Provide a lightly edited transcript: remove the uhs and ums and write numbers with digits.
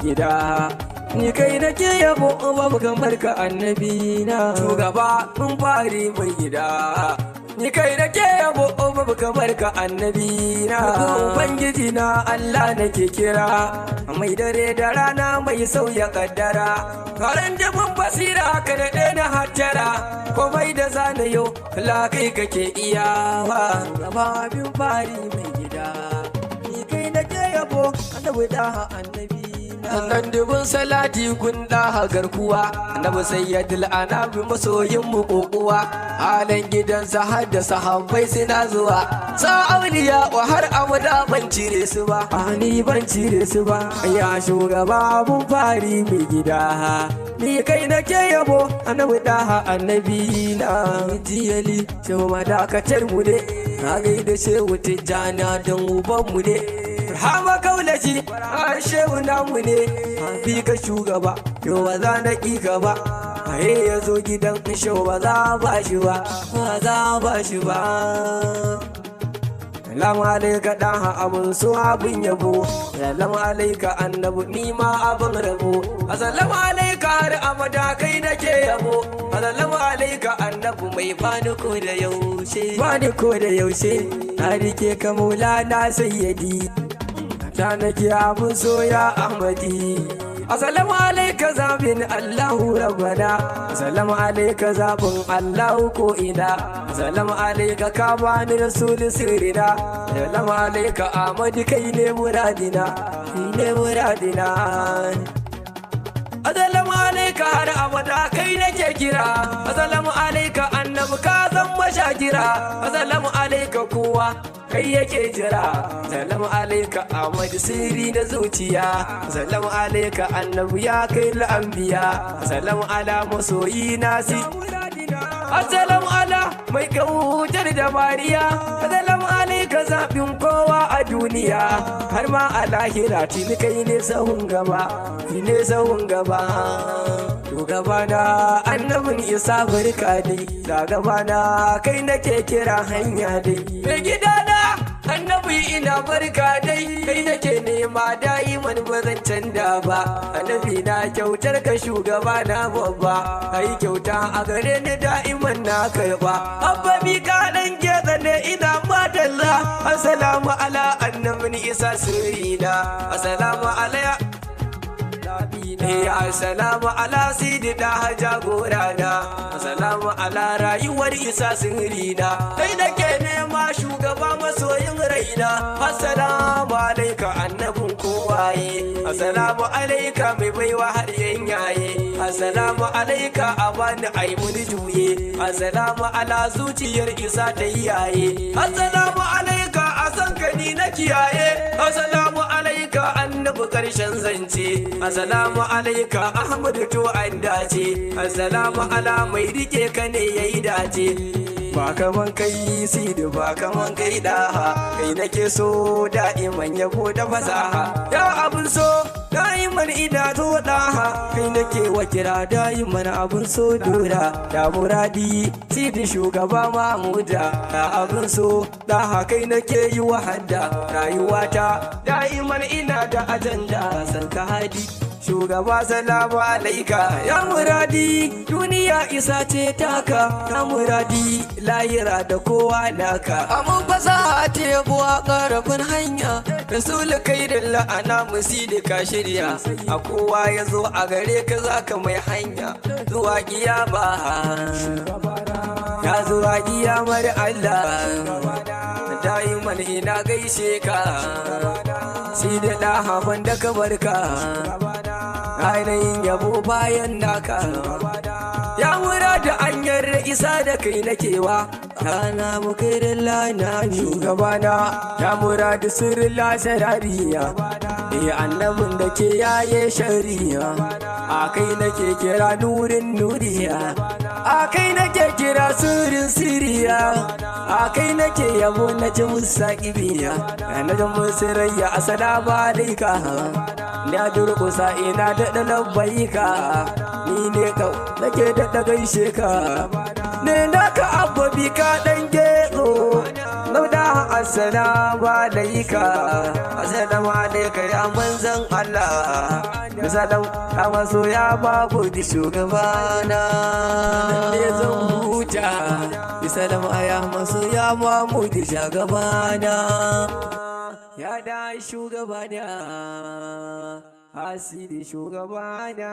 gida. Ni kai nake yabo babu kamar ka annabi na. Shugaba mun fari mai gida. Ni kai nake yabo babu kamar ka annabi na. Ubangiji na Allah nake kira, mai dare da rana mai sauya kaddara. Karan jibin basira ka daɗe na hajjara, komai da zana yau la kai kake iyawa. Gaba abin fari mai gida. Ni kai nake yabo annabi da annabi. Nan dubun salati kun da garkuwa, annabi sayyidul anabi masoyin mu kokuwa. Halin gidansa har da sahabbai suna zuwa, sa auliya wa har abada ban cire su ba, ni ban cire su ba. Ya shugaba mun fari mai gida, ni kai nake yabo annabi da annabi na. Jiyali shehu madakatar mu ne, na gaida shehu tijjana don uban mu ne. Hama kaulaji a shehu namu ne, fi ka shugaba yau ba za na ƙi ka ba. Aye ya zo gidan shehu ba za ba shi ba, ba za ba shi ba. Salamu alaika ɗan abun so abin yabo, salamu alaika annabu ni ma abin rabo. Assalamu alaika har abada kai nake yabo, assalamu alaika annabu mai bani ko da yaushe, bani ko da yaushe. Na rike ka maulana sayyadi, ta nake abun so ya Ahmadi. Assalamu alaika zabin Allahu rabbana, assalamu alaika zabin Allahu ko ina, assalamu alaika ka bani rasul sirrina, assalamu alaika Ahmadi kai ne muradina, kai ne muradina. Assalamu alaika har abada kai nake kira, assalamu alaika annabi ka zan mashakira, assalamu alaika kowa kai yake jira. Salamu alaika Ahmad sirri na zuciya, salamu alaika annabi ya kai la'ambiya, salamu ala masoyi nasi, assalamu ala mai kautar da bariya, assalamu alaika zaɓin kowa a duniya har ma a lahira. Tuni kai ne sahun gaba, kai ne sahun gaba. Shugabana annabin isa barka dai, da gabana kai nake kira hanya dai. Mai gidana annabi ina barka dai, kai nake nema da'iman ba zan canja ba. Annabi na kyautar ka shugabana babba, kai kyauta a gare ni da'iman na karba. Abba bi ka dan geza ne ina madalla, assalamu ala annabin isa sirrina, assalamu ala assalamu ala sidi da jagorana, assalamu ala rayuwar isa sirrina, kai nake nema shugaba masoyin raina. Assalamu alaika annabin kowaye, assalamu alaika mai baiwa har yanyaye, assalamu alaika abani ai muni juye, assalamu ala zuciyar isa ta yaye, assalamu alaika a san ka ni na kiyaye, assalamu alaika annabi karshen zance, assalamu alaika Ahmadu to an dace, assalamu ala mai rike ka ne yayi dace. Ba kaman kai sidi ba kaman kai daha, kai nake so da'iman yabo da fasaha. Ya abun so da'iman ina to daha, kai nake wa kira da'iman abun so dora. Ya muradi sidi shugaba Mahmuda, ya abun so daha kai nake yi wa hadda. Rayuwata da'iman ina da ajanda, sanka hadi shugaba salamu alaika. Ya muradi duniya isa ce taka, ya muradi layira da kowa naka. Amma fasaha ta yabo a ƙarafin hanya, rasul kai da la'ana musidi ka shirya. A kowa ya zo a gare ka zaka mai hanya zuwa kiyama, ya zuwa kiyamar Allah. Da'iman ina gaishe ka, sai da ɗahaban da ka barka, ainihin yabo bayan naka. Ya mura da anyar isa da kai nakewa, kana mukirin lana shugabana. Ya mura da sirrin lasarariya, annabin da ke yaye shari'a. A kai nake kira nurin nuriya, a kai nake kira sirrin siriya, a kai nake yabo na ji musa kibiya, na ji musirayya. Assalamu alaika, na durkusa ina daɗa labbaika, ni ne kau nake daɗa gaishe ka, ne naka abubi ka ɗan gero. Lauda assalamu alaika assalamu alaika ya manzan Allah salam a masoya babu da shugabana ne zan huta salam ya masoya babu da shugabana ya da shugabana asiri shugabana